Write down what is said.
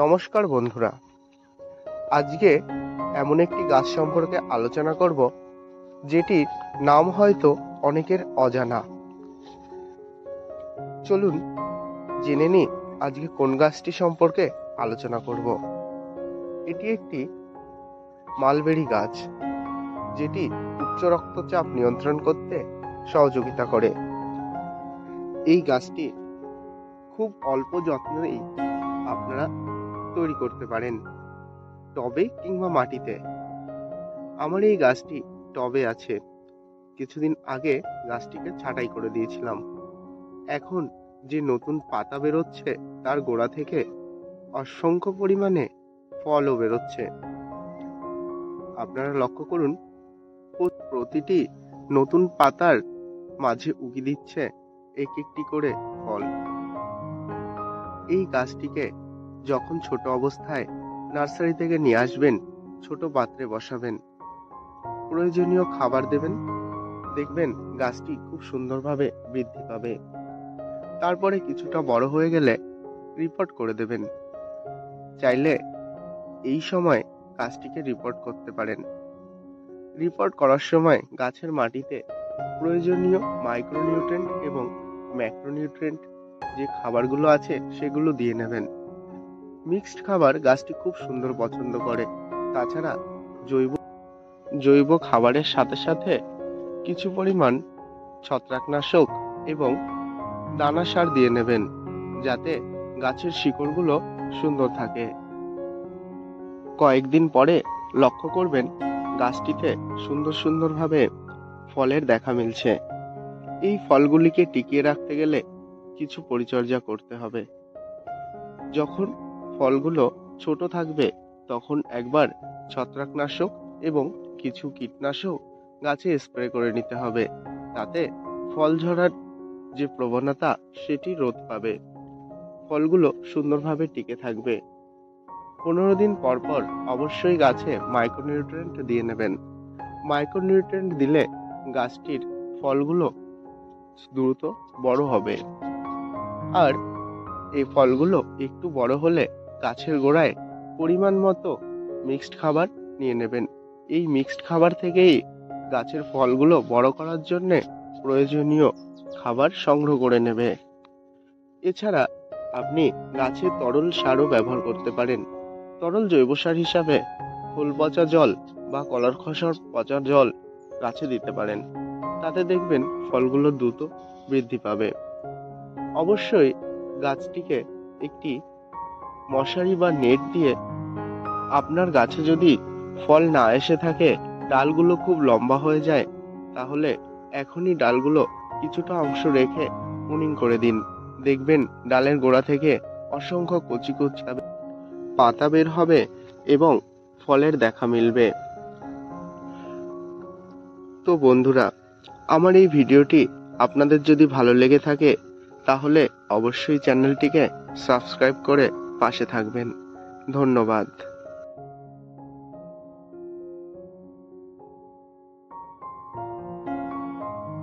নমস্কার বন্ধুরা, আজকে এমন একটি গাছ সম্পর্কে আলোচনা করব যেটির নাম হয়তো অনেকের অজানা। চলুন জেনে নিই আজকে কোন গাছটি সম্পর্কে আলোচনা করব। এটি একটি মালবেরি গাছ, যেটি উচ্চ রক্তচাপ নিয়ন্ত্রণ করতে সহযোগিতা করে। এই গাছটি খুব অল্প যত্নেই আপনারা তৈরি করতে পারেন, টবে কিংবা মাটিতে। আমার এই গাছটি টবে আছে। কিছুদিন আগে গাছটিকে ছাঁটাই করে দিয়েছিলাম। এখন যে নতুন পাতা বেরোচ্ছে তার গোড়া থেকে অসংখ্য পরিমাণে ফলও বেরোচ্ছে। আপনারা লক্ষ্য করুন, প্রতিটি নতুন পাতার মাঝে উকি দিচ্ছে একটি করে ফল। এই গাছটিকে যখন ছোট অবস্থায় নার্সারি থেকে নিয়ে আসবেন, ছোট পাত্রে বসাবেন, প্রয়োজনীয় খাবার দেবেন, দেখবেন গাছটি খুব সুন্দরভাবে বৃদ্ধি পাবে। তারপরে কিছুটা বড় হয়ে গেলে রিপোর্ট করে দেবেন। চাইলে এই সময় গাছটিকে রিপোর্ট করতে পারেন। রিপোর্ট করার সময় গাছের মাটিতে প্রয়োজনীয় মাইক্রোনিউট্রিয়েন্ট এবং ম্যাক্রোনিউট্রিয়েন্ট যে খাবারগুলো আছে সেগুলো দিয়ে নেবেন। মিক্সড খাবার গাছটি খুব সুন্দর পছন্দ করে। তাছাড়া জৈব খাবারের সাথে সাথে কিছু পরিমাণ ছত্রাকনাশক এবং দানা সার দিয়ে নেবেন, যাতে গাছের শিকড়গুলো সুন্দর থাকে। কয়েকদিন পরে লক্ষ্য করবেন গাছটিতে সুন্দরভাবে ফলের দেখা মিলছে। এই ফলগুলিকে টিকিয়ে রাখতে গেলে কিছু পরিচর্যা করতে হবে। যখন ফলগুলো ছোট থাকবে তখন একবার ছত্রাকনাশক এবং কিছু কীটনাশক গাছে স্প্রে করে নিতে হবে, তাতে ফল ঝরার যে প্রবণতা সেটি রোধ পাবে। ফলগুলো সুন্দরভাবে টিকে থাকবে। 15 দিন পর পর অবশ্যই গাছে মাইক্রোনিউট্রিয়েন্ট দিয়ে নেবেন। মাইক্রোনিউট্রিয়েন্ট দিলে গাছটির ফলগুলো দ্রুত বড় হবে। আর এই ফলগুলো একটু বড় হলে গাছের গোড়ায় পরিমাণ মতো মিক্সড খাবার নিয়ে নেবেন। এই মিক্সড খাবার থেকেই গাছের ফলগুলো বড় করার জন্য প্রয়োজনীয় খাবার সংগ্রহ করে নেবে। এছাড়া আপনি গাছে তরল সারও ব্যবহার করতে পারেন। তরল জৈব সার হিসাবে খোল পচা জল বা কলার খোসার পচা জল গাছে দিতে পারেন। তাতে দেখবেন ফলগুলো দ্রুত বৃদ্ধি পাবে। অবশ্যই গাছটিকে একটি মশারি বা নেট দিয়ে, আপনার গাছে যদি ফল না এসে থাকে, ডালগুলো খুব লম্বা হয়ে যায়, তাহলে এখনই ডালগুলো কিছুটা অংশ রেখে প্রুনিং করে দিন। দেখবেন ডালের গোড়া থেকে অসংখ্য কচি কচি পাতা বের হবে এবং ফলের দেখা মিলবে। তো বন্ধুরা, আমার এই ভিডিওটি আপনাদের যদি ভালো লেগে থাকে তাহলে অবশ্যই চ্যানেলটিকে সাবস্ক্রাইব করে পাশে থাকবেন। ধন্যবাদ।